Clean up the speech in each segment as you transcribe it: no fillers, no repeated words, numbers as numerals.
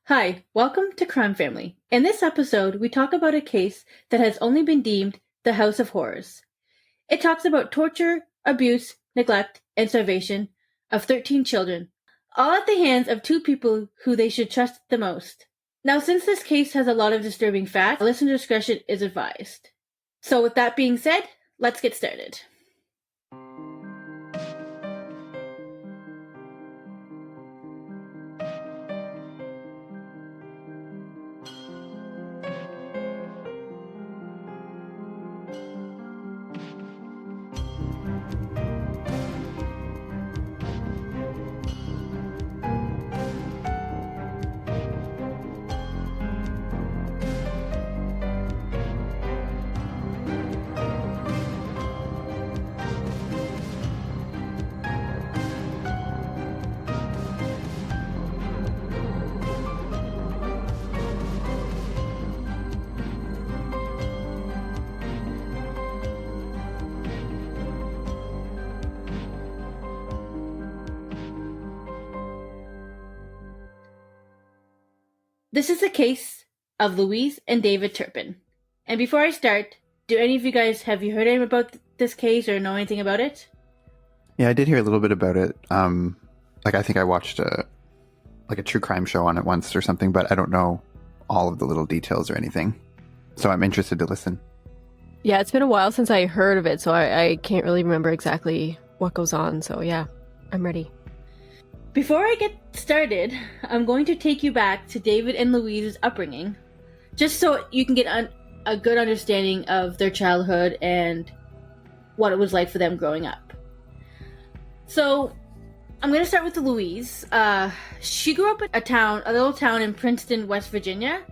Hi, welcome to Crime Family. In this episode, we talk about a case that has only been deemed the House of Horrors. It talks about torture, abuse, neglect, and starvation of 13 children, all at the hands of two people who they should trust the most. Now, since this case has a lot of disturbing facts, listener discretion is advised. So with that being said, let's get started. This is the case of Louise and David Turpin. And before I start, do any of you guys, have you heard about this case or know anything about it? Yeah, I did hear a little bit about it. I think I watched a true crime show on it once or something, but I don't know all of the little details or anything. So I'm interested to listen. Yeah, it's been a while since I heard of it, so I can't really remember exactly what goes on. So yeah, I'm ready. Before I get started, I'm going to take you back to David and Louise's upbringing, just so you can get a good understanding of their childhood and what it was like for them growing up. So, I'm going to start with Louise. She grew up in a little town in Princeton, West Virginia.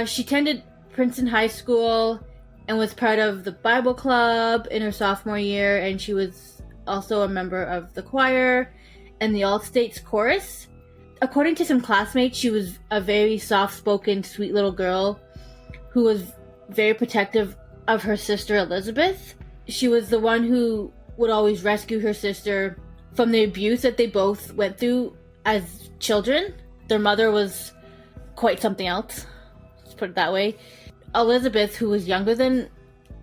She attended Princeton High School and was part of the Bible Club in her sophomore year, and she was also a member of the choir and the All-States Chorus. According to some classmates, she was a very soft-spoken, sweet little girl who was very protective of her sister Elizabeth. She was the one who would always rescue her sister from the abuse that they both went through as children. Their mother was quite something else, let's put it that way. Elizabeth, who was younger than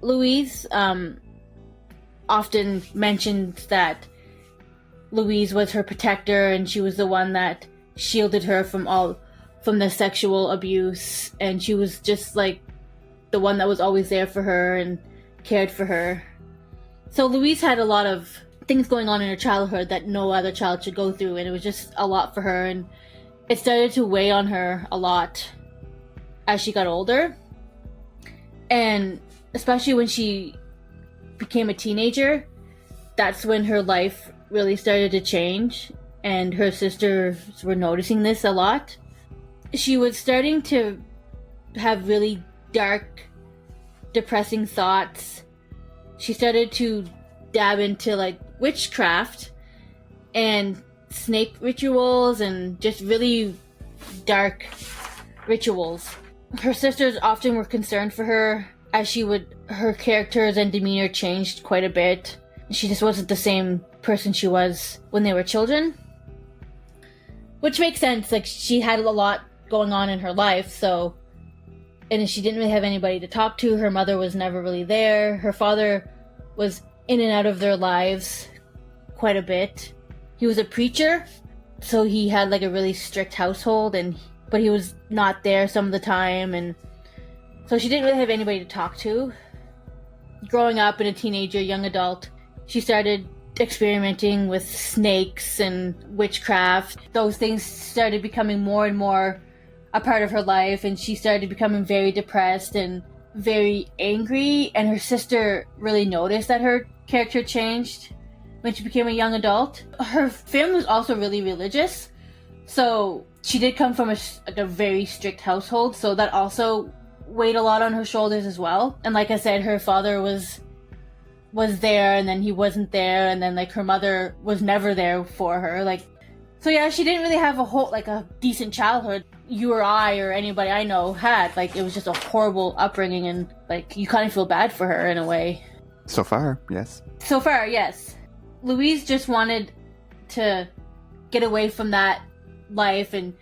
Louise, often mentioned that Louise was her protector, and she was the one that shielded her from the sexual abuse, and she was just like the one that was always there for her and cared for her. So Louise had a lot of things going on in her childhood that no other child should go through, and it was just a lot for her, and it started to weigh on her a lot as she got older. And especially when she became a teenager, that's when her life really started to change, and her sisters were noticing this a lot. She was starting to have really dark, depressing thoughts. She started to dab into witchcraft and snake rituals and just really dark rituals. Her sisters often were concerned for her, as her characters and demeanor changed quite a bit. She just wasn't the same person she was when they were children. Which makes sense, she had a lot going on in her life, and she didn't really have anybody to talk to. Her mother was never really there. Her father was in and out of their lives quite a bit. He was a preacher, so he had a really strict household, but he was not there some of the time, and so she didn't really have anybody to talk to. Growing up in a teenager, young adult, she started experimenting with snakes and witchcraft. Those things started becoming more and more a part of her life, and she started becoming very depressed and very angry, and her sister really noticed that her character changed when she became a young adult. Her family was also really religious, so she did come from a very strict household, so that also weighed a lot on her shoulders as well. And like I said, her father was there, and then he wasn't there, and then her mother was never there for her. So yeah, she didn't really have a decent childhood. You or I or anybody I know had. It was just a horrible upbringing, and you kind of feel bad for her in a way. So far, yes. So far, yes. Louise just wanted to get away from that life and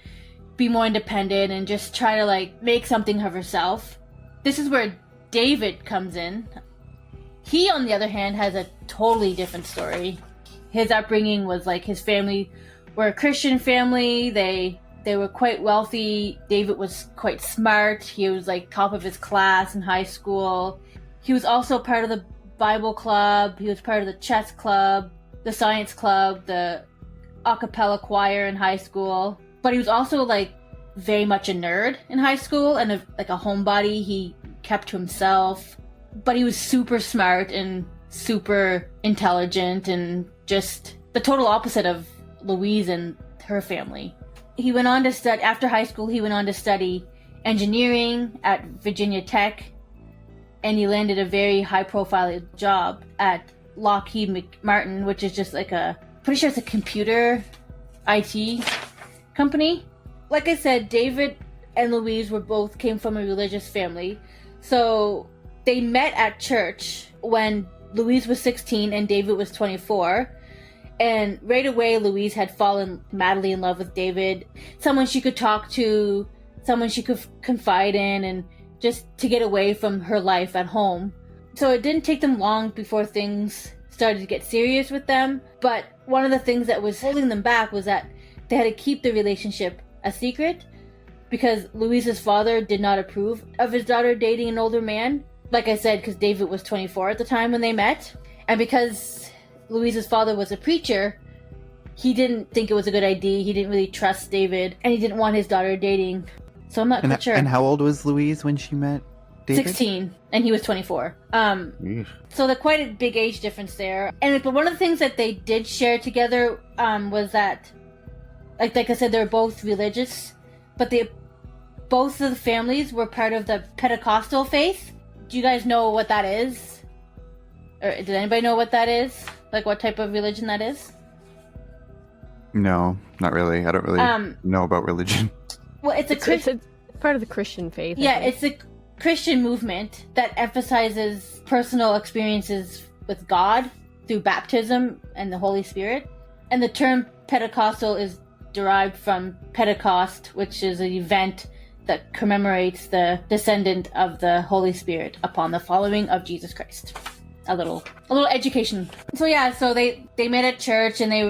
be more independent and just try to like make something of herself. This is where David comes in. He, on the other hand, has a totally different story. His upbringing was like his family were a Christian family. They were quite wealthy. David was quite smart. He was like top of his class in high school. He was also part of the Bible club. He was part of the chess club, the science club, the a cappella choir in high school. But he was also like very much a nerd in high school and like a homebody. He kept to himself. But he was super smart and super intelligent and just the total opposite of Louise and her family. He went on to study, after high school, he went on to study engineering at Virginia Tech, and he landed a very high-profile job at Lockheed Martin, which is just like pretty sure it's a computer IT company. Like I said, David and Louise came from a religious family, so they met at church when Louise was 16 and David was 24. And right away, Louise had fallen madly in love with David. Someone she could talk to, someone she could confide in, and just to get away from her life at home. So it didn't take them long before things started to get serious with them. But one of the things that was holding them back was that they had to keep the relationship a secret because Louise's father did not approve of his daughter dating an older man. Like I said, because David was 24 at the time when they met. And because Louise's father was a preacher, he didn't think it was a good idea. He didn't really trust David, and he didn't want his daughter dating. So I'm not quite sure. And how old was Louise when she met David? 16, and he was 24. So there's quite a big age difference there. But one of the things that they did share together was that, like I said, they're both religious, but both of the families were part of the Pentecostal faith. Do you guys know what that is? Or did anybody know what that is? Like what type of religion that is? No, not really. I don't really know about religion. Well, it's part of the Christian faith. Yeah, it's a Christian movement that emphasizes personal experiences with God through baptism and the Holy Spirit. And the term Pentecostal is derived from Pentecost, which is an event that commemorates the descendant of the Holy Spirit upon the following of Jesus Christ. A little education. So yeah, so they met at church and they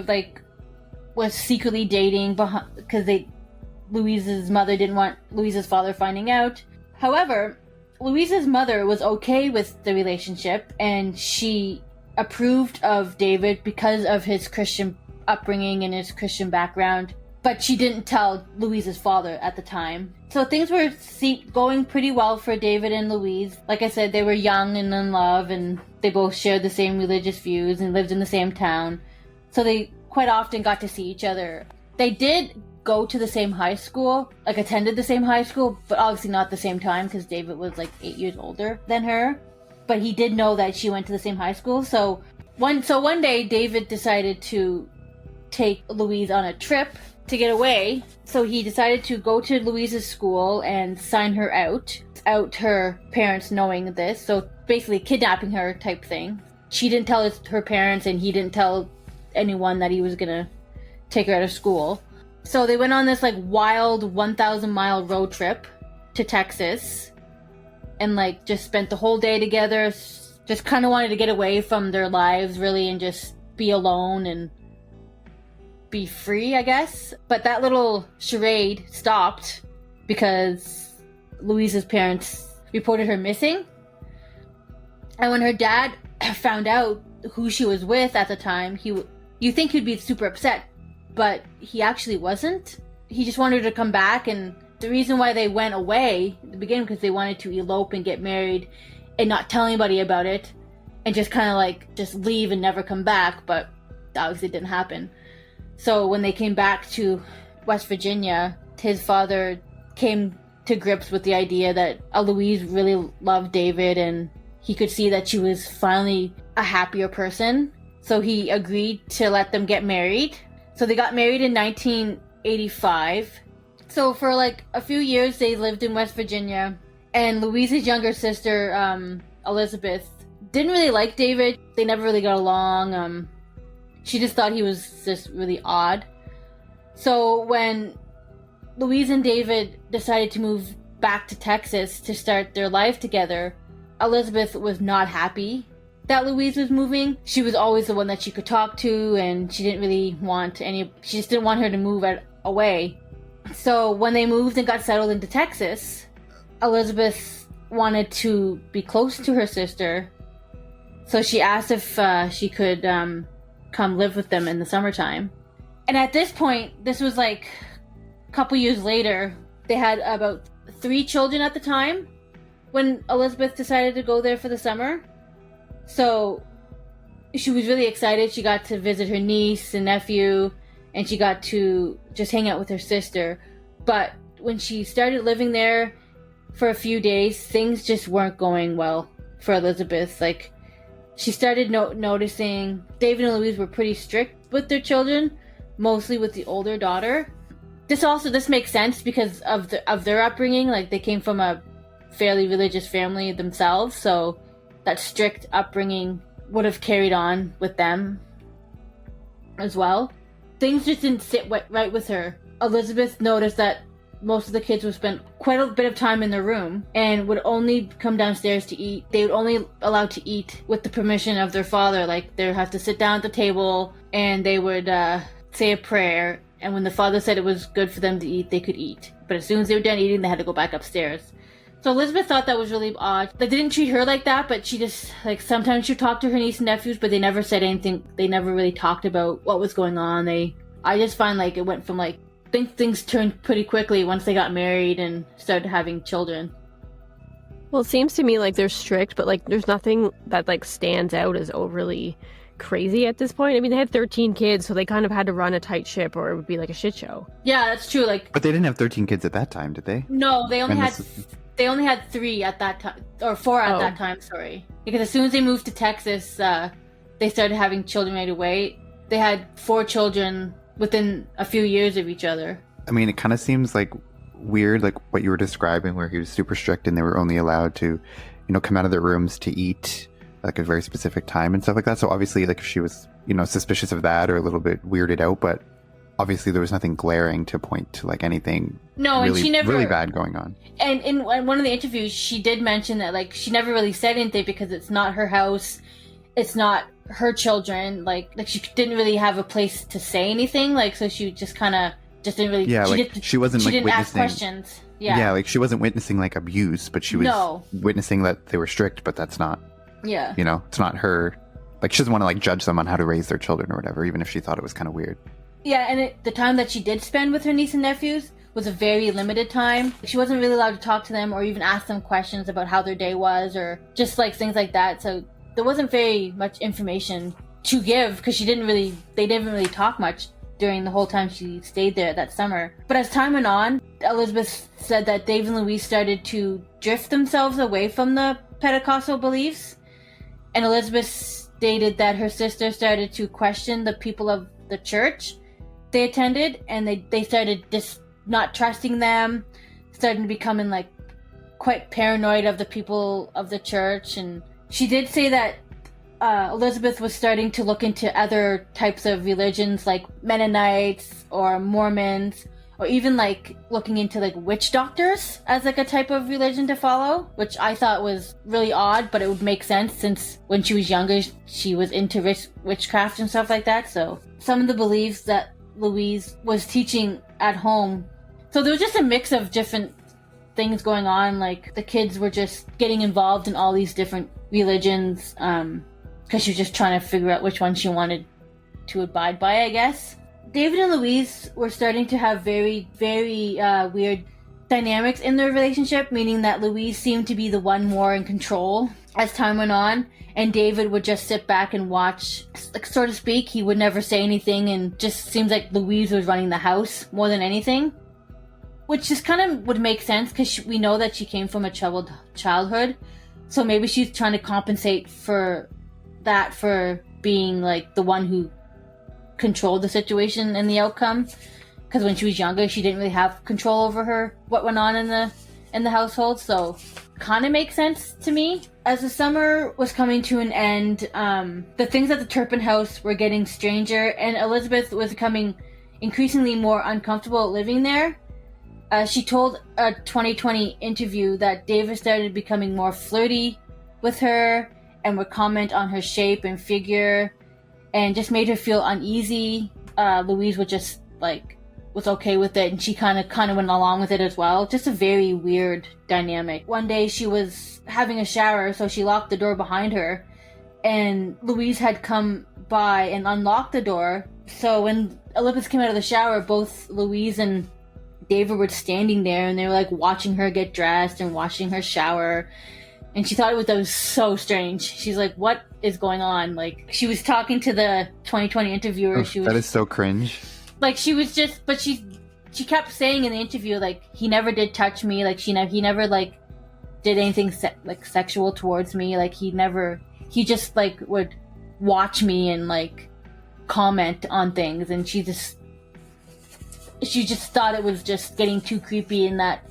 was secretly dating because Louise's mother didn't want Louise's father finding out. However, Louise's mother was okay with the relationship and she approved of David because of his Christian upbringing and his Christian background. But she didn't tell Louise's father at the time. So things were going pretty well for David and Louise. Like I said, they were young and in love, and they both shared the same religious views and lived in the same town. So they quite often got to see each other. They did go to the same high school, attended the same high school, but obviously not the same time because David was 8 years older than her. But he did know that she went to the same high school. So one day, David decided to take Louise on a trip to get away. So he decided to go to Louise's school and sign her out her parents knowing this. So basically kidnapping her type thing. She didn't tell her parents and he didn't tell anyone that he was gonna take her out of school. So they went on this wild 1,000-mile road trip to Texas and just spent the whole day together. Just kind of wanted to get away from their lives really and just be alone and be free, I guess. But that little charade stopped because Louise's parents reported her missing. And when her dad found out who she was with at the time, you think he'd be super upset, but he actually wasn't. He just wanted her to come back, and the reason why they went away at the beginning because they wanted to elope and get married and not tell anybody about it and just kind of just leave and never come back, but obviously it didn't happen. So when they came back to West Virginia, his father came to grips with the idea that Louise really loved David and he could see that she was finally a happier person. So he agreed to let them get married. So they got married in 1985. So for a few years they lived in West Virginia. And Louise's younger sister, Elizabeth, didn't really like David. They never really got along. She just thought he was just really odd. So when Louise and David decided to move back to Texas to start their life together, Elizabeth was not happy that Louise was moving. She was always the one that she could talk to, and she just didn't want her to move away. So when they moved and got settled into Texas, Elizabeth wanted to be close to her sister, so she asked if she could come live with them in the summertime. And at this point, this was like a couple years later, they had about 3 children at the time when Elizabeth decided to go there for the summer. So she was really excited. She got to visit her niece and nephew, and she got to just hang out with her sister. But when she started living there for a few days, things just weren't going well for Elizabeth. Like, she started noticing David and Louise were pretty strict with their children, mostly with the older daughter. This makes sense because of their upbringing. Like, they came from a fairly religious family themselves, so that strict upbringing would have carried on with them as well. Things just didn't sit right with her. Elizabeth noticed that most of the kids would spend quite a bit of time in their room and would only come downstairs to eat. They would only allowed to eat with the permission of their father. Like, they would have to sit down at the table and they would say a prayer. And when the father said it was good for them to eat, they could eat. But as soon as they were done eating, they had to go back upstairs. So Elizabeth thought that was really odd. They didn't treat her like that, but she just, like, sometimes she'd talk to her niece and nephews, but they never said anything. They never really talked about what was going on. I just find, like, it went from, like, I think things turned pretty quickly once they got married and started having children. Well, it seems to me like they're strict, but, like, there's nothing that, like, stands out as overly crazy at this point. I mean, they had 13 kids, so they kind of had to run a tight ship or it would be like a shit show. Yeah, that's true. Like, but they didn't have 13 kids at that time, did they? No, they only had 3 at that time, or 4 at that time, sorry. Because as soon as they moved to Texas, they started having children right away. They had 4 children within a few years of each other. I mean, it kind of seems like weird, like what you were describing, where he was super strict and they were only allowed to, come out of their rooms to eat like a very specific time and stuff like that. So obviously, like, if she was, suspicious of that or a little bit weirded out, but obviously there was nothing glaring to point to, like, anything and she never really bad going on. And in one of the interviews, she did mention that, like, she never really said anything because it's not her house, it's not her children, like she didn't really have a place to say anything, like, so she just kind of just didn't really she wasn't like didn't witnessing ask questions. Yeah, like, she wasn't witnessing, like, abuse, but she was witnessing that they were strict, but that's not it's not her. Like, she doesn't want to, like, judge them on how to raise their children or whatever, even if she thought it was kind of weird. Yeah, and the time that she did spend with her niece and nephews was a very limited time. She wasn't really allowed to talk to them or even ask them questions about how their day was or just, like, things like that. So there wasn't very much information to give because they didn't really talk much during the whole time she stayed there that summer. But as time went on, Elizabeth said that Dave and Louise started to drift themselves away from the Pentecostal beliefs. And Elizabeth stated that her sister started to question the people of the church they attended, and they started just not trusting them, starting to becoming, like, quite paranoid of the people of the church. And she did say that Elizabeth was starting to look into other types of religions, like Mennonites or Mormons, or even, like, looking into, like, witch doctors as, like, a type of religion to follow, which I thought was really odd, but it would make sense since when she was younger she was into witchcraft and stuff like that. So some of the beliefs that Louise was teaching at home, so there was just a mix of different things going on. Like, the kids were just getting involved in all these different religions because she was just trying to figure out which one she wanted to abide by, I guess. David and Louise were starting to have very, very weird dynamics in their relationship, meaning that Louise seemed to be the one more in control as time went on, and David would just sit back and watch, like, so to speak. He would never say anything, and just seems like Louise was running the house more than anything, which just kind of would make sense because we know that she came from a troubled childhood, so maybe she's trying to compensate for that, for being, like, the one who controlled the situation and the outcome, because when she was younger she didn't really have control over what went on in the household. So kind of makes sense to me. As the summer was coming to an end, the things at the Turpin house were getting stranger, and Elizabeth was becoming increasingly more uncomfortable living there. She told a 2020 interview that David started becoming more flirty with her and would comment on her shape and figure and just made her feel uneasy. Louise would just was okay with it, and she kind of went along with it as well. Just a very weird dynamic. One day she was having a shower, so she locked the door behind her, and Louise had come by and unlocked the door. So when Elizabeth came out of the shower, both Louise and David were standing there, and they were watching her get dressed and watching her shower. And she thought that was so strange. She's like, what is going on? She was talking to the 2020 interviewer. That is so cringe. She was just, but she kept saying in the interview, he never did touch me. He never did anything sexual towards me. He just would watch me and comment on things. And she just thought it was just getting too creepy, and that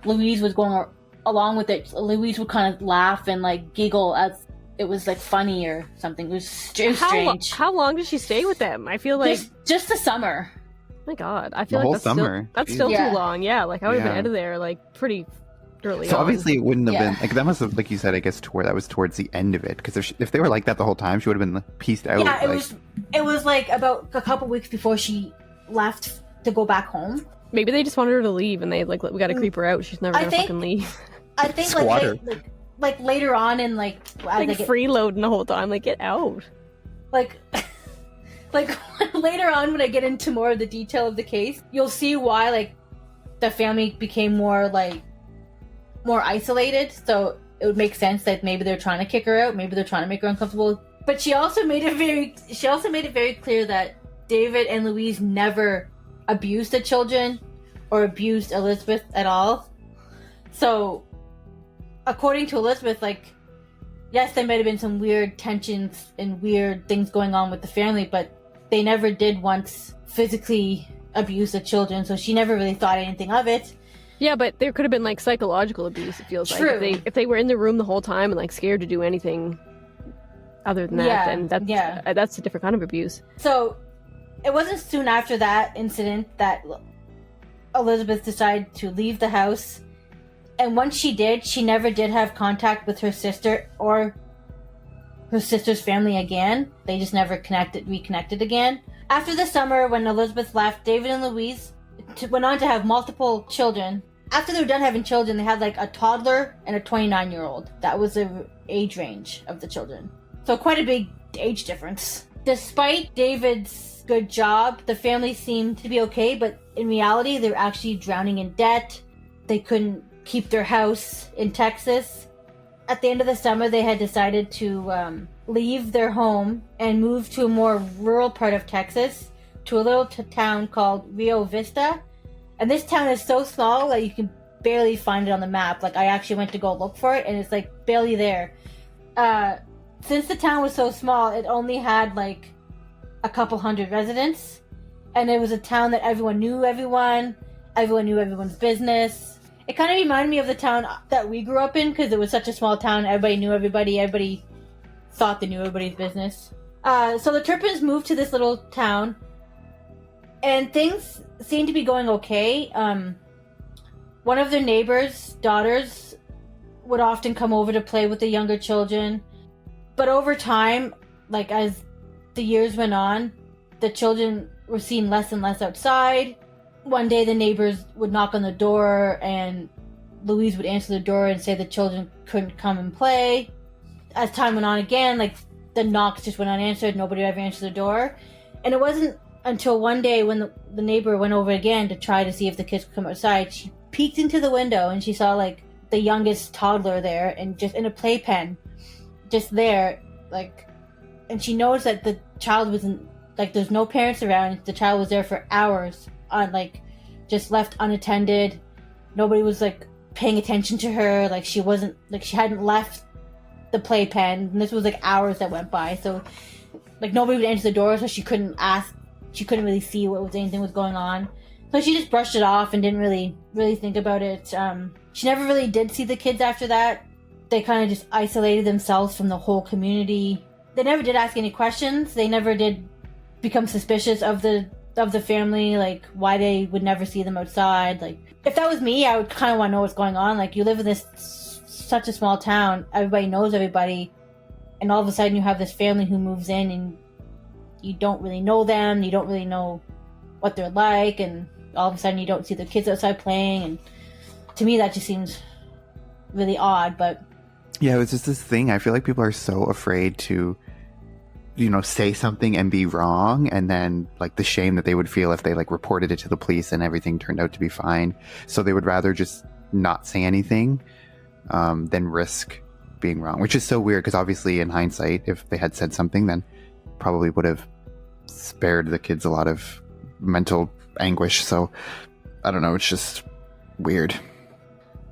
Louise was going along with it. Louise would kind of laugh and giggle as it was funny or something. It was strange. How long did she stay with them? I feel like just the summer. Oh my God, I feel the whole that's summer. That's still too long. Yeah, I would have been out of there pretty early. So on. obviously it wouldn't have been that must have, like you said, I guess that was towards the end of it, because if they were like that the whole time, she would have been pieced out. Yeah, it was about a couple weeks before she left to go back home. Maybe they just wanted her to leave, and they we got to creep her out. She's never gonna fucking leave. I think later on in freeloading the whole time, get out. Later on when I get into more of the detail of the case, you'll see why the family became more isolated. So it would make sense that maybe they're trying to kick her out, maybe they're trying to make her uncomfortable. But she also made it very clear that David and Louise never abused the children or abused Elizabeth at all. So according to Elizabeth, yes, there might have been some weird tensions and weird things going on with the family, but they never did once physically abuse the children, so she never really thought anything of it. Yeah, but there could have been psychological abuse, it feels True. like. If they were in the room the whole time and scared to do anything other than that, then that's a different kind of abuse. So it wasn't soon after that incident that Elizabeth decided to leave the house. And once she did, she never did have contact with her sister or her sister's family again. They just never reconnected again. After the summer, when Elizabeth left, David and Louise went on to have multiple children. After they were done having children, they had a toddler and a 29-year-old. That was the age range of the children. So quite a big age difference. Despite David's good job, the family seemed to be okay, but in reality, they were actually drowning in debt. They couldn't keep their house in Texas. At the end of the summer, they had decided to leave their home and move to a more rural part of Texas, to a little town called Rio Vista. And this town is so small that you can barely find it on the map. I actually went to go look for it, and it's barely there. Since the town was so small, it only had a couple hundred residents, and it was a town that everyone knew everyone knew everyone's business. It kind of reminded me of the town that we grew up in, because it was such a small town. Everybody knew everybody thought they knew everybody's business. So the Turpins moved to this little town, and things seemed to be going okay. One of their neighbors' daughters would often come over to play with the younger children. But over time, as the years went on, the children were seen less and less outside. One day the neighbors would knock on the door, and Louise would answer the door and say the children couldn't come and play. As time went on again, the knocks just went unanswered. Nobody ever answered the door. And it wasn't until one day when the neighbor went over again to try to see if the kids could come outside, she peeked into the window and she saw the youngest toddler there, and just in a playpen, just there, and she noticed that the child wasn't, there's no parents around. The child was there for hours on just left unattended. Nobody was paying attention to her. She wasn't she hadn't left the playpen, and this was hours that went by. So nobody would answer the door, so she couldn't really see anything was going on. So she just brushed it off and didn't really think about it. She never really did see the kids after that. They kind of just isolated themselves from the whole community. They never did ask any questions. They never did become suspicious of the of the family, like why they would never see them outside. Like if that was me, I would kind of want to know what's going on. Like you live in such a small town, everybody knows everybody, and all of a sudden you have this family who moves in and you don't really know them, you don't really know what they're like, and all of a sudden you don't see the kids outside playing, and to me that just seems really odd. But yeah, it was just this thing. I feel like people are so afraid to, say something and be wrong, and then like the shame that they would feel if they like reported it to the police and everything turned out to be fine. So they would rather just not say anything than risk being wrong, which is so weird because obviously in hindsight, if they had said something, then probably would have spared the kids a lot of mental anguish. So I don't know, it's just weird.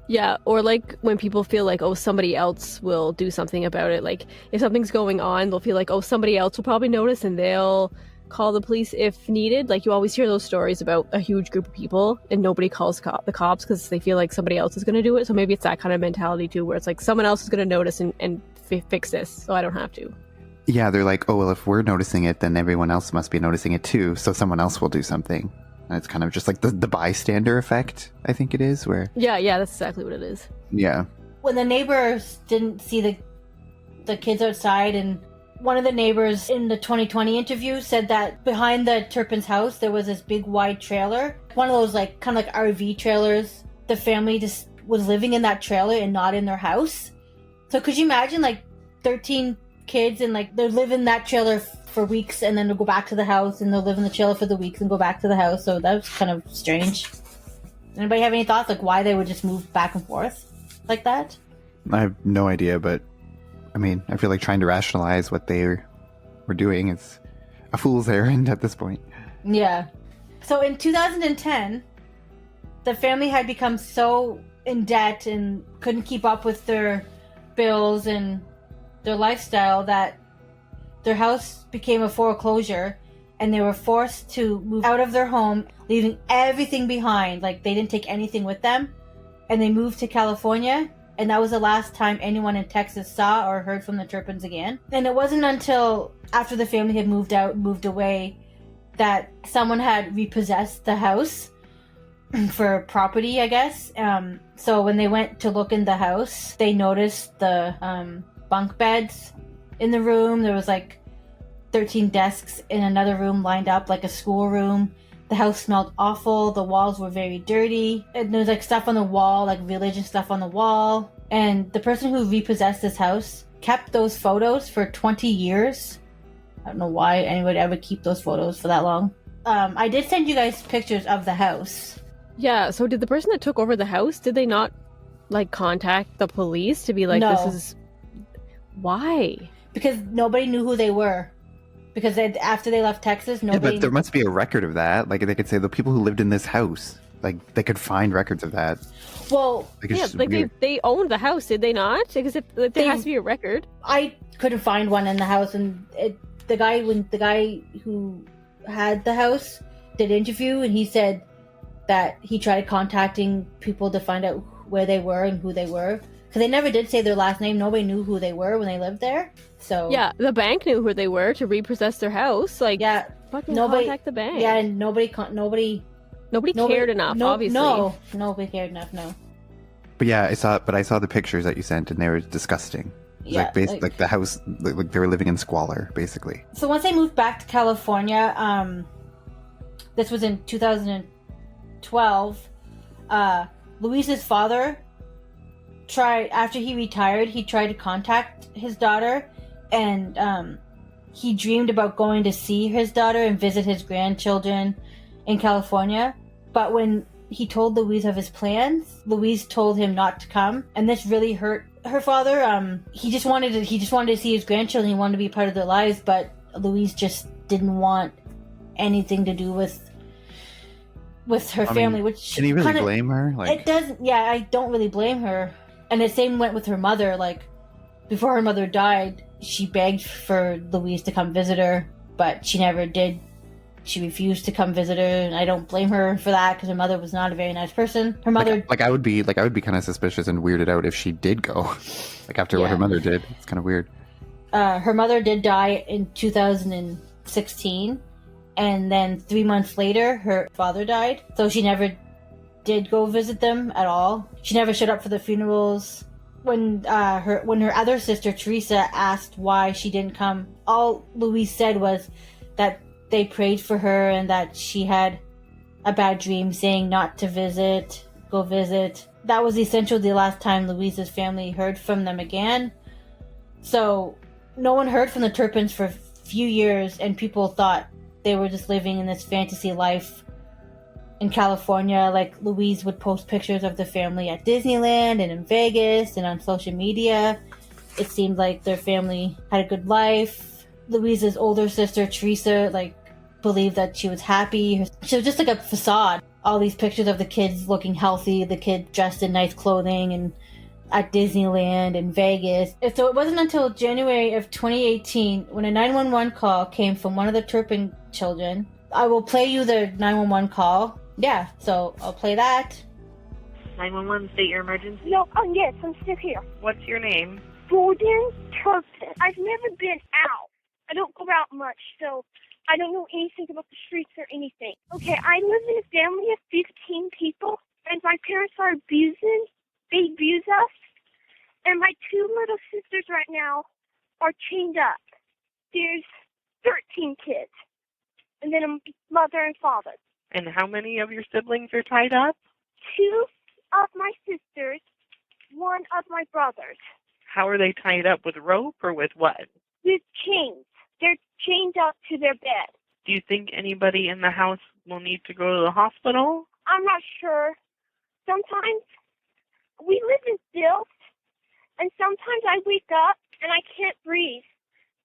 Yeah, or like when people feel like, oh, somebody else will do something about it. Like if something's going on, they'll feel like, oh, somebody else will probably notice and they'll call the police if needed. Like you always hear those stories about a huge group of people and nobody calls the cops because they feel like somebody else is going to do it. So maybe it's that kind of mentality too, where it's like someone else is going to notice and fix this, so I don't have to. Yeah, they're like, oh, well, if we're noticing it, then everyone else must be noticing it too, so someone else will do something. And it's kind of just like the bystander effect, I think it is, where... Yeah, that's exactly what it is. Yeah. When the neighbors didn't see the kids outside, and one of the neighbors in the 2020 interview said that behind the Turpin's house, there was this big wide trailer. One of those like kind of like RV trailers. The family just was living in that trailer and not in their house. So could you imagine like 13 kids and like they live in that trailer for weeks and then they'll go back to the house and they'll live in the trailer for the weeks and go back to the house. So that was kind of strange. Anybody have any thoughts like why they would just move back and forth like that? I have no idea, but I mean, I feel like trying to rationalize what they were doing is a fool's errand at this point. Yeah. So in 2010, the family had become so in debt and couldn't keep up with their bills and their lifestyle that their house became a foreclosure and they were forced to move out of their home, leaving everything behind. Like they didn't take anything with them, and they moved to California, and that was the last time anyone in Texas saw or heard from the Turpins again. And it wasn't until after the family had moved away, that someone had repossessed the house for property, I guess. So when they went to look in the house, they noticed the bunk beds in the room. There was like 13 desks in another room lined up like a schoolroom. The house smelled awful. The walls were very dirty. And there was like stuff on the wall, like religious stuff on the wall. And the person who repossessed this house kept those photos for 20 years. I don't know why anyone would ever keep those photos for that long. I did send you guys pictures of the house. Yeah, so did the person that took over the house, did they not like contact the police to be like, No. This is... Why? Because nobody knew who they were. Because after they left Texas, nobody... Yeah, but there must be a record of that. Like, they could say the people who lived in this house. Like, they could find records of that. Well, Like, it's Yeah, just like weird. they owned the house, did they not? Because if there has to be a record. I couldn't find one in the house, and the guy who had the house did an interview, and he said that he tried contacting people to find out where they were and who they were. Because they never did say their last name. Nobody knew who they were when they lived there. So Yeah, the bank knew who they were to repossess their house. Like, yeah, fucking nobody- contact the bank. yeah, and nobody Nobody cared enough, obviously. No, nobody cared enough. No. But yeah, I saw the pictures that you sent, and they were disgusting. It was Yeah, like the house, like they were living in squalor, basically. So once they moved back to California, this was in 2012. Louise's father after he retired, he tried to contact his daughter, and he dreamed about going to see his daughter and visit his grandchildren in California. But when he told Louise of his plans, Louise told him not to come, and this really hurt her father. He just wanted to see his grandchildren. He wanted to be part of their lives, but Louise just didn't want anything to do with her family. Which Can you really kinda, blame her? Like, it doesn't. Yeah, I don't really blame her. And the same went with her mother. Like, before her mother died, she begged for Louise to come visit her, but she never did. She refused to come visit her, and I don't blame her for that because her mother was not a very nice person. Her mother, I would be kind of suspicious and weirded out if she did go, like after what her mother did. It's kind of weird. her mother did die in 2016, And then 3 months later, her father died. So she never did go visit them at all. She never showed up for the funerals. When her other sister, Teresa, asked why she didn't come, all Louise said was that they prayed for her and that she had a bad dream saying not to go visit. That was essentially the last time Louise's family heard from them again. So no one heard from the Turpins for a few years, and people thought they were just living in this fantasy life in California. Like, Louise would post pictures of the family at Disneyland and in Vegas and on social media. It seemed like their family had a good life. Louise's older sister, Teresa, believed that she was happy. She was just like a facade. All these pictures of the kids looking healthy, the kid dressed in nice clothing and at Disneyland and Vegas. So it wasn't until January of 2018 when a 911 call came from one of the Turpin children. I will play you the 911 call. Yeah, so I'll play that. 911, state your emergency. No, yes, I'm still here. What's your name? Gordon Turpin. I've never been out. I don't go out much, so I don't know anything about the streets or anything. Okay, I live in a family of 15 people, and my parents are abusing. They abuse us, and my two little sisters right now are chained up. There's 13 kids, and then a mother and father. And how many of your siblings are tied up? 2 of my sisters, 1 of my brothers. How are they tied up, with rope or with what? With chains. They're chained up to their bed. Do you think anybody in the house will need to go to the hospital? I'm not sure. Sometimes we live in stilts, and sometimes I wake up and I can't breathe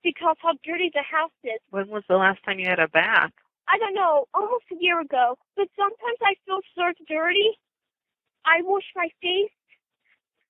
because how dirty the house is. When was the last time you had a bath? I don't know, almost a year ago. But sometimes I feel so dirty. I wash my face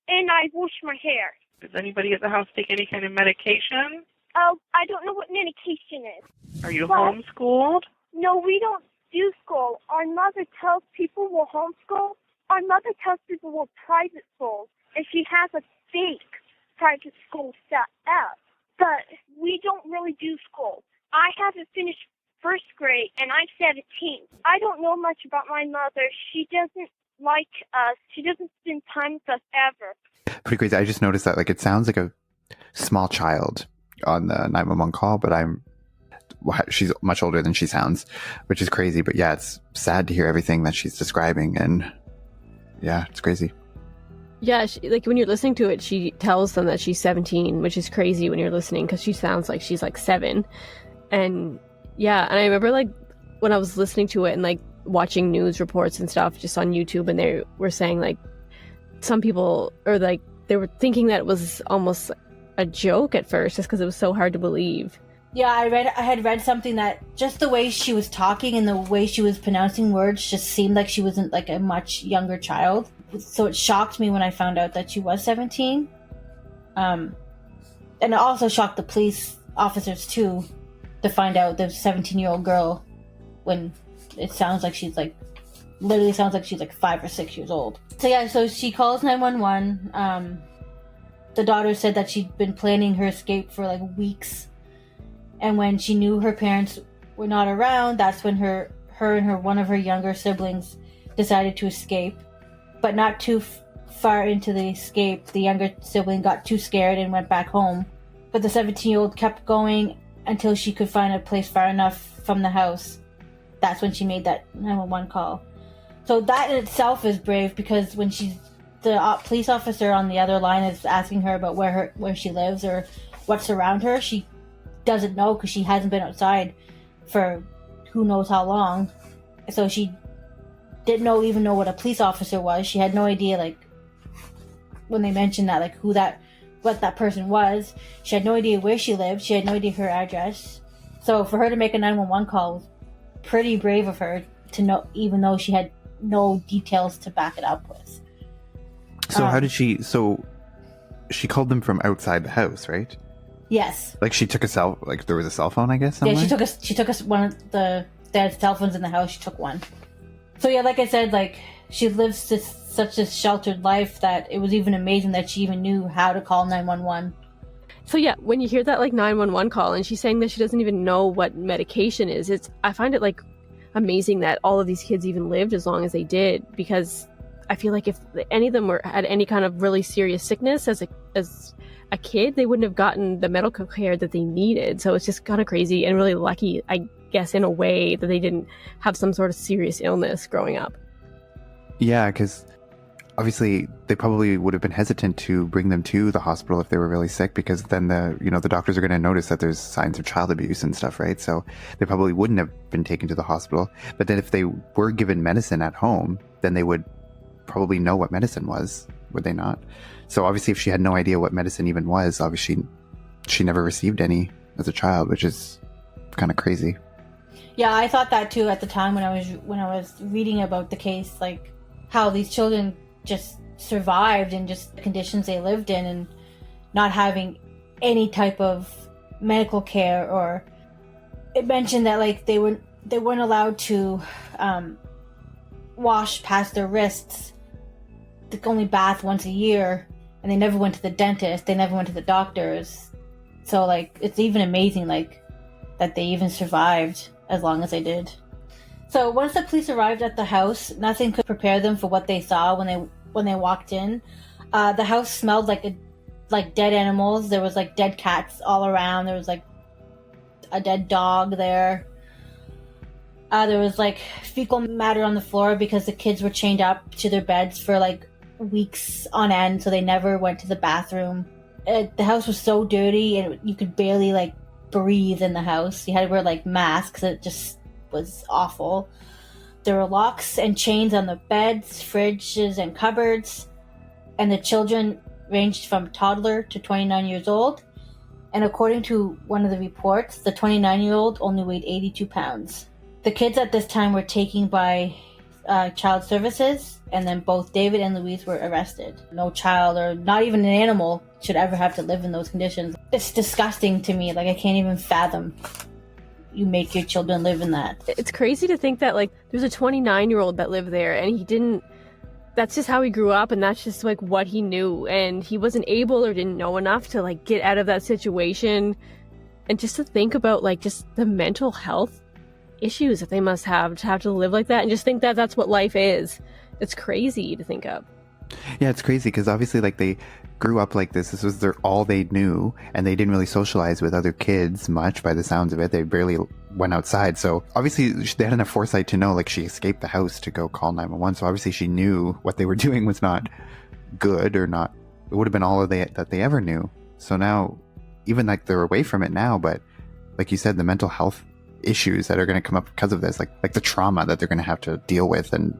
and I wash my hair. Does anybody at the house take any kind of medication? Oh, I don't know what medication is. Are you homeschooled? No, we don't do school. Our mother tells people we're homeschooled. Our mother tells people we're private schools, and she has a fake private school set up. But we don't really do school. I haven't finished first grade, and I'm 17. I don't know much about my mother. She doesn't like us. She doesn't spend time with us ever. Pretty crazy. I just noticed that it sounds like a small child on the 911 call, but she's much older than she sounds, which is crazy. But yeah, it's sad to hear everything that she's describing, and yeah, it's crazy. Yeah, when you're listening to it, she tells them that she's 17, which is crazy when you're listening because she sounds like she's 7. And yeah, and I remember when I was listening to it and watching news reports and stuff just on YouTube, and they were saying some people or they were thinking that it was almost a joke at first just because it was so hard to believe. Yeah, I had read something that just the way she was talking and the way she was pronouncing words just seemed like she wasn't a much younger child. So it shocked me when I found out that she was 17. And it also shocked the police officers too to find out the 17-year-old girl when it sounds like she's literally sounds like she's 5 or 6 years old. So yeah, so she calls 911. The daughter said that she'd been planning her escape for weeks. And when she knew her parents were not around, that's when her and one of her younger siblings decided to escape. But not too far into the escape, the younger sibling got too scared and went back home. But the 17-year-old kept going until she could find a place far enough from the house. That's when she made that 911 call. So that in itself is brave, because when the police officer on the other line is asking her about where she lives or what's around her, she doesn't know because she hasn't been outside for who knows how long. So she didn't even know what a police officer was. She had no idea, when they mentioned that, what that person was. She had no idea where she lived. She had no idea her address. So for her to make a 911 call was pretty brave of her to know, even though she had no details to back it up with. So how did she? So she called them from outside the house, right? Yes. She took there was a cell phone, I guess. Somewhere? Yeah, she took us one of they had cell phones in the house. She took one. So yeah, like I said, she lives such a sheltered life that it was even amazing that she even knew how to call 911. So yeah, when you hear that like 911 call and she's saying that she doesn't even know what medication is, I find it like amazing that all of these kids even lived as long as they did, because I feel like if any of them had any kind of really serious sickness as a kid, they wouldn't have gotten the medical care that they needed. So it's just kind of crazy and really lucky, I guess, in a way, that they didn't have some sort of serious illness growing up. Yeah, because obviously they probably would have been hesitant to bring them to the hospital if they were really sick, because then the doctors are going to notice that there's signs of child abuse and stuff, right? So they probably wouldn't have been taken to the hospital. But then if they were given medicine at home, then they would probably know what medicine was, would they not? So obviously if she had no idea what medicine even was, obviously she never received any as a child, which is kind of crazy. Yeah, I thought that too at the time when I was reading about the case, like how these children just survived in just the conditions they lived in and not having any type of medical care. Or it mentioned that like they weren't allowed to wash past their wrists. They could only bath once a year, and they never went to the dentist. They never went to the doctors. So like it's even amazing like that they even survived as long as they did. So once the police arrived at the house, nothing could prepare them for what they saw when they walked in. The house smelled like dead animals. There was like dead cats all around. There was like a dead dog there. There was like fecal matter on the floor because the kids were chained up to their beds for like weeks on end, so they never went to the bathroom. The house was so dirty and you could barely like breathe in the house. You had to wear like masks. It just was awful. There were locks and chains on the beds, fridges, and cupboards. And the children ranged from toddler to 29 years old. And according to one of the reports, the 29-year-old only weighed 82 pounds. The kids at this time were taken by child services, and then both David and Louise were arrested. No child, or not even an animal, should ever have to live in those conditions. It's disgusting to me. Like, I can't even fathom you make your children live in that. It's crazy to think that like there's a 29-year-old that lived there and that's just how he grew up, and that's just like what he knew, and he wasn't able or didn't know enough to like get out of that situation. And just to think about like just the mental health issues that they must have to live like that, and just think that that's what life is. It's crazy to think of. Yeah, it's crazy because obviously like they grew up like this. This was all they knew, and they didn't really socialize with other kids much by the sounds of it. They barely went outside. So obviously they had enough foresight to know like she escaped the house to go call 911. So obviously she knew what they were doing was not good, or not, it would have been all of that they ever knew. So now even like they're away from it now, but like you said, the mental health issues that are going to come up because of this, like the trauma that they're going to have to deal with, and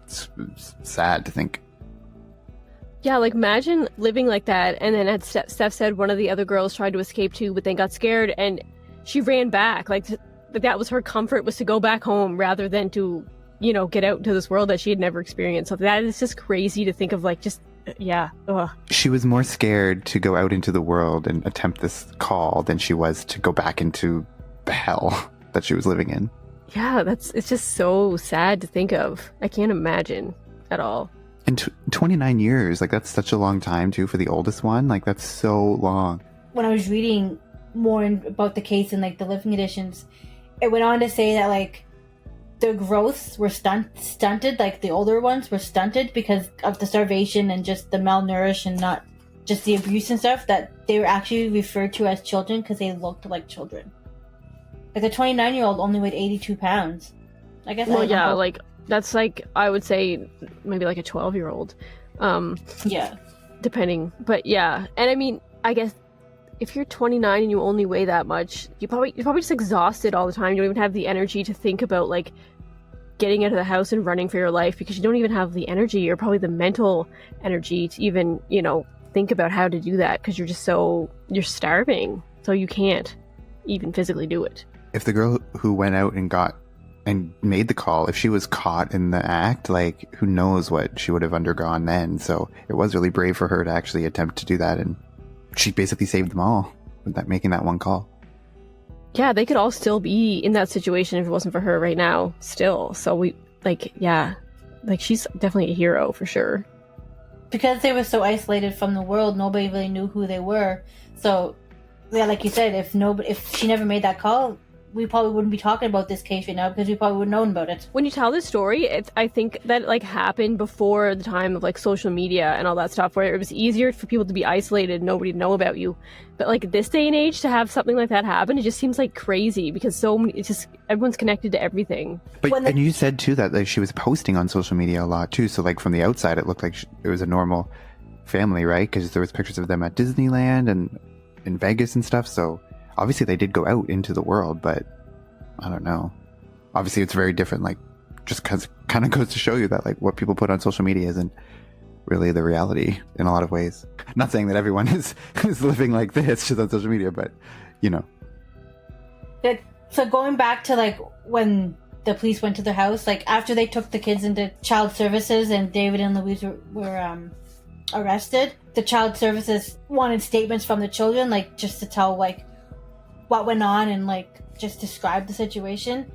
it's sad to think. Yeah, like imagine living like that, and then as Steph said, one of the other girls tried to escape too, but then got scared and she ran back. Like that was her comfort, was to go back home rather than to, get out into this world that she had never experienced. So that is just crazy to think of, like, just, yeah. Ugh. She was more scared to go out into the world and attempt this call than she was to go back into the hell that she was living in. Yeah, it's just so sad to think of. I can't imagine at all. And 29 years, like that's such a long time too for the oldest one. Like that's so long. When I was reading more about the case and like the living conditions, it went on to say that like their growths were stunted, like the older ones were stunted because of the starvation and just the malnourished and not just the abuse and stuff, that they were actually referred to as children because they looked like children. Like a 29-year-old only weighed 82 pounds. I guess. Well, yeah, like that's like, I would say maybe like a 12-year-old. Yeah. Depending. But yeah. And I mean, I guess if you're 29 and you only weigh that much, you're probably just exhausted all the time. You don't even have the energy to think about like getting out of the house and running for your life, because you don't even have the energy or probably the mental energy to even, think about how to do that, because you're starving. So you can't even physically do it. If the girl who went out and made the call, if she was caught in the act, like who knows what she would have undergone then. So it was really brave for her to actually attempt to do that, and she basically saved them all with that, making that one call. Yeah, they could all still be in that situation if it wasn't for her right now still. So she's definitely a hero for sure. Because they were so isolated from the world, nobody really knew who they were. So yeah, like you said, if she never made that call, we probably wouldn't be talking about this case right now because we probably wouldn't have known about it. When you tell this story, I think that like happened before the time of like social media and all that stuff, where it was easier for people to be isolated, nobody to know about you. But like this day and age, to have something like that happen, it just seems like crazy because so many, it's just everyone's connected to everything. But and you said too that like she was posting on social media a lot too. So like from the outside, it looked like it was a normal family, right? Because there was pictures of them at Disneyland and in Vegas and stuff. So obviously they did go out into the world, but I don't know. Obviously it's very different, like just because kind of goes to show you that like what people put on social media isn't really the reality in a lot of ways. Not saying that everyone is living like this just on social media, but you know. So going back to like when the police went to their house, like after they took the kids into child services and David and Louise were arrested, the child services wanted statements from the children, like just to tell like what went on and like just describe the situation.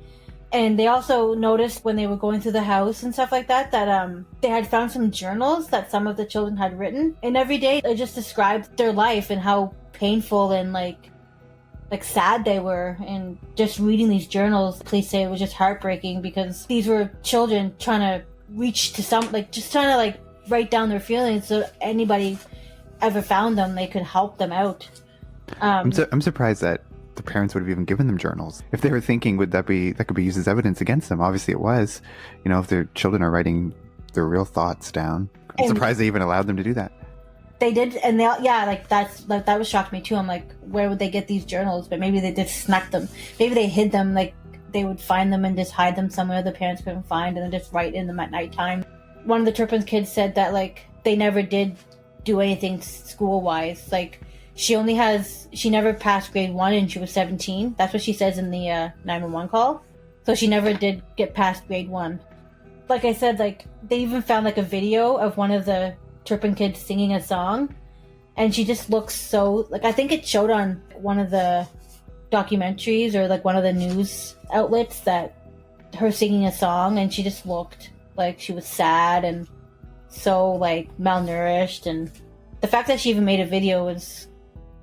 And they also noticed when they were going through the house and stuff like that they had found some journals that some of the children had written, and every day they just described their life and how painful and like sad they were. And just reading these journals, the police say it was just heartbreaking because these were children trying to reach to some, like just trying to like write down their feelings so anybody ever found them, they could help them out. I'm surprised that the parents would have even given them journals. If they were thinking, that could be used as evidence against them? Obviously it was. You know, if their children are writing their real thoughts down. I'm surprised they even allowed them to do that. They did, and that was shocked me too. I'm like, where would they get these journals? But maybe they just snuck them. Maybe they hid them, like they would find them and just hide them somewhere the parents couldn't find, and then just write in them at nighttime. One of the Turpin kids said that like they never did do anything school-wise. Like she never passed grade 1 and she was 17. That's what she says in the 911 call. So she never did get past grade 1. Like I said, like they even found like a video of one of the Turpin kids singing a song, and she just looks so like, I think it showed on one of the documentaries or like one of the news outlets that her singing a song, and she just looked like she was sad and so like malnourished. And the fact that she even made a video was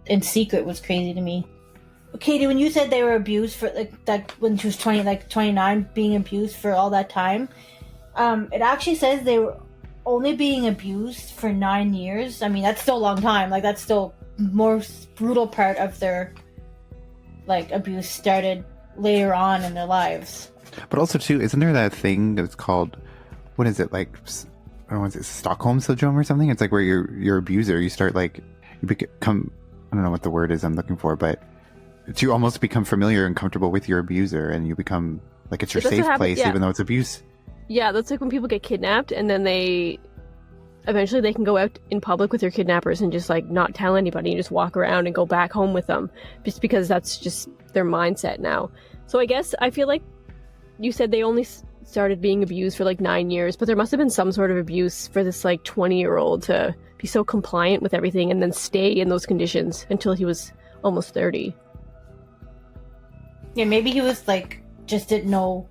in secret was crazy to me. Katie, when you said they were abused for like that when she was 29, being abused for all that time, it actually says they were only being abused for 9 years. I mean, that's still a long time. Like that's still more brutal part of their like abuse started later on in their lives. But also too, isn't there that thing that's called, what is it, like, I don't know, is it Stockholm syndrome or something? It's like where your abuser, you start like, you become, I don't know what the word is I'm looking for, but you almost become familiar and comfortable with your abuser, and you become like it's your safe place, even though it's abuse. Yeah, that's like when people get kidnapped and then eventually they can go out in public with their kidnappers and just like not tell anybody and just walk around and go back home with them, just because that's just their mindset now. So I guess I feel like you said they only started being abused for like 9 years, but there must have been some sort of abuse for this like 20-year-old to be so compliant with everything and then stay in those conditions until he was almost 30. Yeah, maybe he was like just didn't know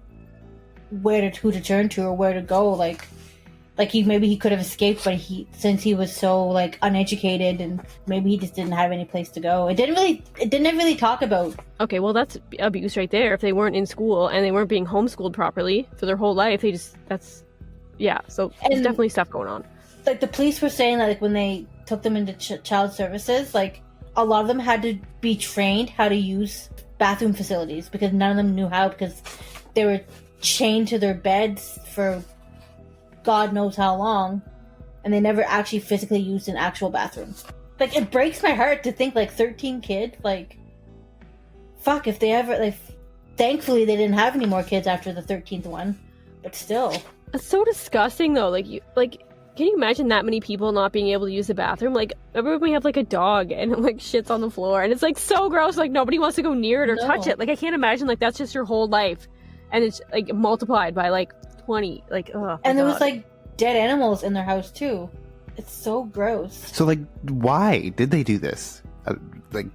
who to turn to or where to go. Like maybe he could have escaped, but since he was so like uneducated, and maybe he just didn't have any place to go. It didn't really talk about. Okay, well that's abuse right there. If they weren't in school and they weren't being homeschooled properly for their whole life, so there's definitely stuff going on. Like the police were saying that like when they took them into child services, like a lot of them had to be trained how to use bathroom facilities because none of them knew how, because they were chained to their beds for God knows how long, and they never actually physically used an actual bathroom. Like it breaks my heart to think like 13 kids, like fuck, if they ever like, thankfully they didn't have any more kids after the 13th one, but still. It's so disgusting though. Can you imagine that many people not being able to use the bathroom? Like, remember we have like a dog and it like shits on the floor and it's like so gross, like nobody wants to go near it or touch it. Like I can't imagine like that's just your whole life, and it's like multiplied by like 20. Like, oh. And there was like dead animals in their house too. It's so gross. So like, why did they do this? Like,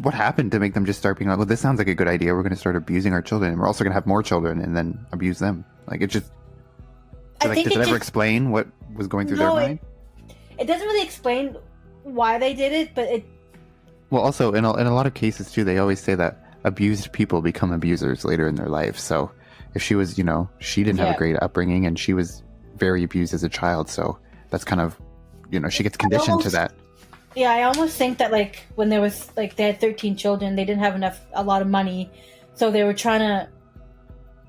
what happened to make them just start being like, well, this sounds like a good idea. We're going to start abusing our children, and we're also going to have more children and then abuse them. Like it just. So, like, does it ever explain what was going through their mind? It doesn't really explain why they did it, but Well, also in a lot of cases too, they always say that abused people become abusers later in their life. So if she was, she didn't have a great upbringing and she was very abused as a child, so that's kind of, she gets conditioned to that. Yeah, I almost think that like when there was like they had 13 children, they didn't have a lot of money, so they were trying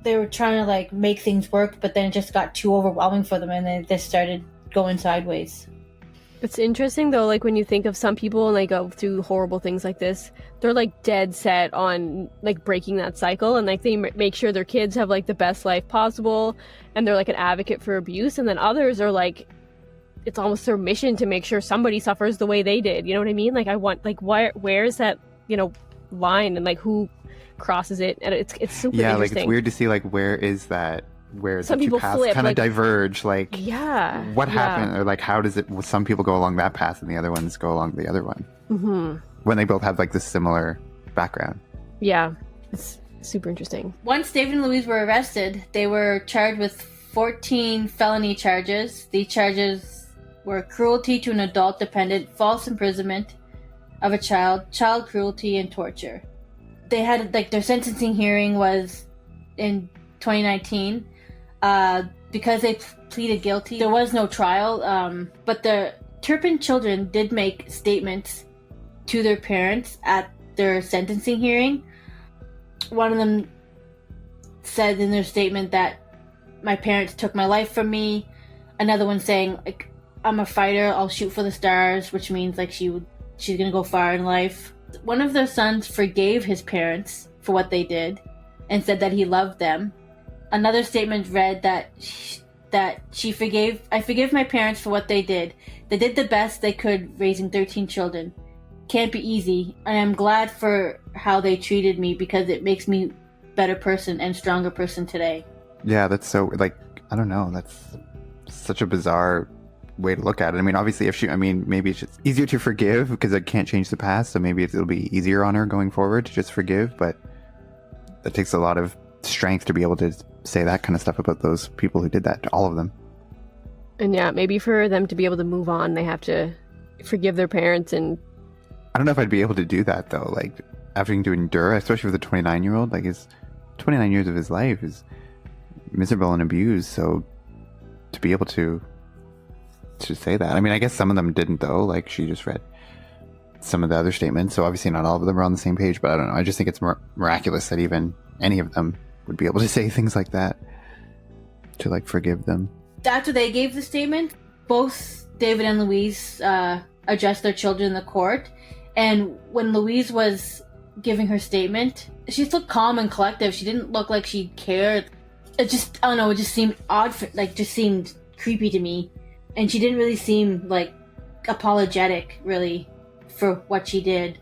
to like make things work, but then it just got too overwhelming for them, and they just started going sideways. It's interesting though, like when you think of some people and they go through horrible things like this, they're like dead set on like breaking that cycle, and like they make sure their kids have like the best life possible, and they're like an advocate for abuse. And then others are like, it's almost their mission to make sure somebody suffers the way they did. You know what I mean? Like I want, like where is that line, and like who crosses it? And it's super interesting. Like it's weird to see like where some the two people paths flip, kind of like, diverge, like what yeah. happened, or like how does it, some people go along that path and the other ones go along the other one, when they both have like this similar background. Yeah, it's super interesting. Once David and Louise were arrested, they were charged with 14 felony charges. These charges were cruelty to an adult dependent, false imprisonment of a child cruelty, and torture. They had like their sentencing hearing was in 2019. Because they pleaded guilty, there was no trial, but the Turpin children did make statements to their parents at their sentencing hearing. One of them said in their statement that my parents took my life from me. Another one saying, like, I'm a fighter, I'll shoot for the stars, which means like she's gonna go far in life. One of their sons forgave his parents for what they did and said that he loved them. Another statement read that I forgive my parents for what they did. They did the best they could raising 13 children. Can't be easy, and I'm glad for how they treated me because it makes me a better person and stronger person today. Yeah, that's so, like, I don't know, that's such a bizarre way to look at it. I mean, obviously maybe it's just easier to forgive because it can't change the past, so maybe it'll be easier on her going forward to just forgive, but that takes a lot of strength to be able to say that kind of stuff about those people who did that to all of them. And yeah, maybe for them to be able to move on, they have to forgive their parents. And I don't know if I'd be able to do that though, like having to endure, especially with a 29-year-old, like his 29 years of his life is miserable and abused, so to be able to say that, I mean, I guess some of them didn't though, like she just read some of the other statements, so obviously not all of them are on the same page, but I don't know, I just think it's miraculous that even any of them would be able to say things like that, to like forgive them. After they gave the statement, both David and Louise addressed their children in the court, and when Louise was giving her statement, she looked calm and collective. She didn't look like she cared. It just seemed odd, just seemed creepy to me, and she didn't really seem like apologetic really for what she did.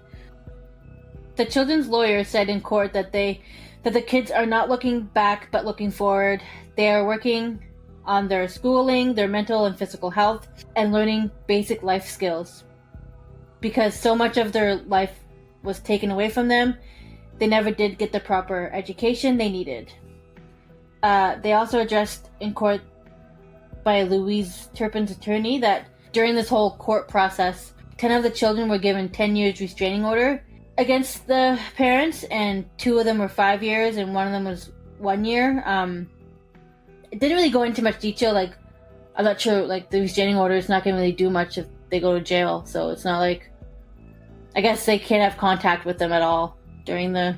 The children's lawyer said in court that the kids are not looking back but looking forward. They are working on their schooling, their mental and physical health, and learning basic life skills. Because so much of their life was taken away from them, they never did get the proper education they needed. They also addressed in court by Louise Turpin's attorney that during this whole court process, 10 of the children were given 10 years restraining order against the parents, and 2 of them were 5 years and 1 of them was 1 year. It didn't really go into much detail, like I'm not sure, like the restraining order is not going to really do much if they go to jail, so it's not like, I guess they can't have contact with them at all during the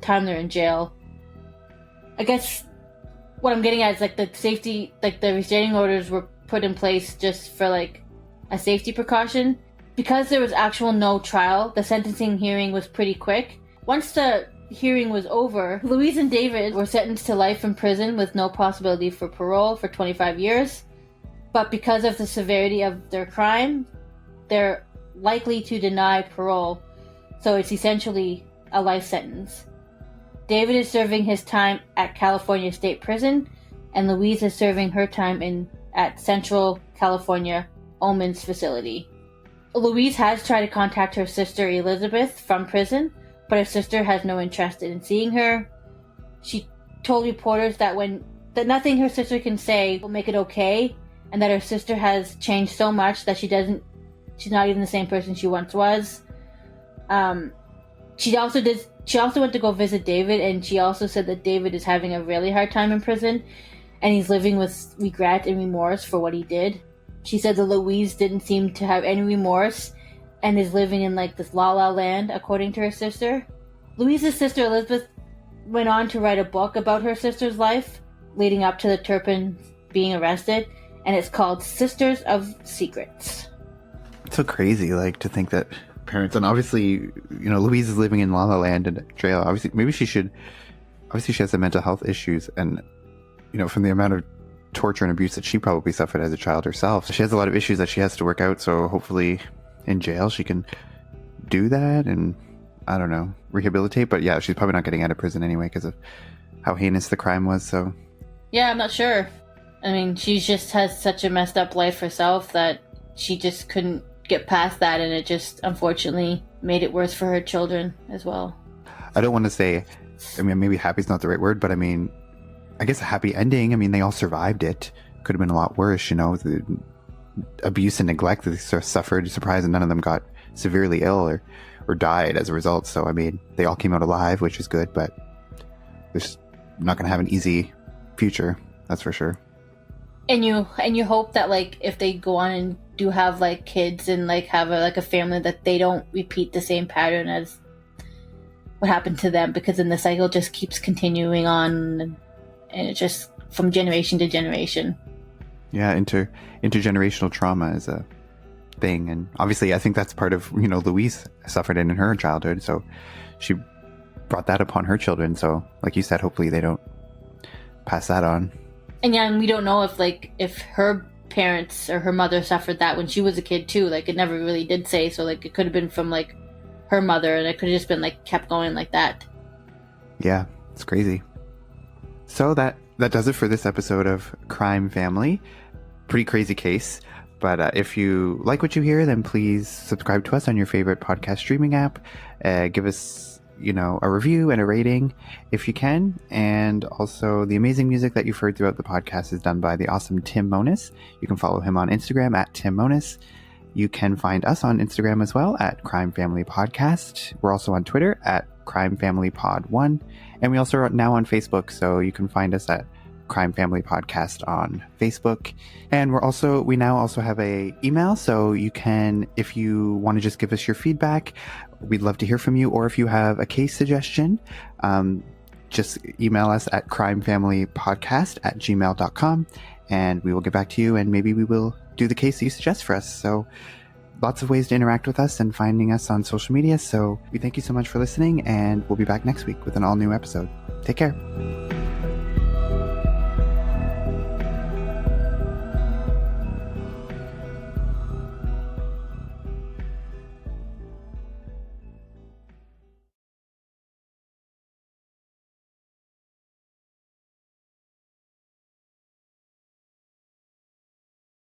time they're in jail. I guess what I'm getting at is like the safety, like the restraining orders were put in place just for like a safety precaution. Because there was no trial, the sentencing hearing was pretty quick. Once the hearing was over, Louise and David were sentenced to life in prison with no possibility for parole for 25 years. But because of the severity of their crime, they're likely to deny parole, so it's essentially a life sentence. David is serving his time at California State Prison, and Louise is serving her time at Central California Omens facility. Louise has tried to contact her sister Elizabeth from prison, but her sister has no interest in seeing her. She told reporters that nothing her sister can say will make it okay, and that her sister has changed so much that she's not even the same person she once was. She also went to go visit David, and she also said that David is having a really hard time in prison, and he's living with regret and remorse for what he did. She said that Louise didn't seem to have any remorse and is living in like this la la land, according to her sister. Louise's sister Elizabeth went on to write a book about her sister's life leading up to the Turpin being arrested, and it's called Sisters of Secrets. It's so crazy, like, to think that parents, and obviously, you know, Louise is living in La La Land in jail. Obviously, she has some mental health issues, and, you know, from the amount of torture and abuse that she probably suffered as a child herself, she has a lot of issues that she has to work out. So hopefully in jail she can do that and, I don't know, rehabilitate. But yeah, she's probably not getting out of prison anyway because of how heinous the crime was. So yeah, I'm not sure. I mean, she just has such a messed up life herself that she just couldn't get past that, and it just unfortunately made it worse for her children as well. I don't want to say, I mean, maybe happy's not the right word, but I mean, I guess a happy ending. I mean, they all survived it. Could have been a lot worse, you know, the abuse and neglect that they suffered. Surprised that none of them got severely ill or died as a result. So, I mean, they all came out alive, which is good, but they're just not going to have an easy future. That's for sure. And you hope that, like, if they go on and do have like kids and like have a family, that they don't repeat the same pattern as what happened to them, because then the cycle just keeps continuing on, and it just from generation to generation. Yeah, intergenerational trauma is a thing, and obviously I think that's part of, you know, Louise suffered it in her childhood, so she brought that upon her children. So like you said, hopefully they don't pass that on. And yeah, and we don't know if her parents or her mother suffered that when she was a kid too. Like, it never really did say. So like, it could have been from like her mother, and it could have just been like kept going like that. Yeah, it's crazy. So that does it for this episode of Crime Family. Pretty crazy case. But if you like what you hear, then please subscribe to us on your favorite podcast streaming app. Give us, you know, a review and a rating if you can. And also, the amazing music that you've heard throughout the podcast is done by the awesome Tim Monis. You can follow him on Instagram at Tim Monis. You can find us on Instagram as well at Crime Family Podcast. We're also on Twitter at Crime Family Pod 1. And we also are now on Facebook, so you can find us at Crime Family Podcast on Facebook. And we now also have a email, so you can, if you want to just give us your feedback, we'd love to hear from you. Or if you have a case suggestion, just email us at crimefamilypodcast@gmail.com, and we will get back to you, and maybe we will do the case that you suggest for us. So lots of ways to interact with us and finding us on social media. So we thank you so much for listening, and we'll be back next week with an all new episode. Take care.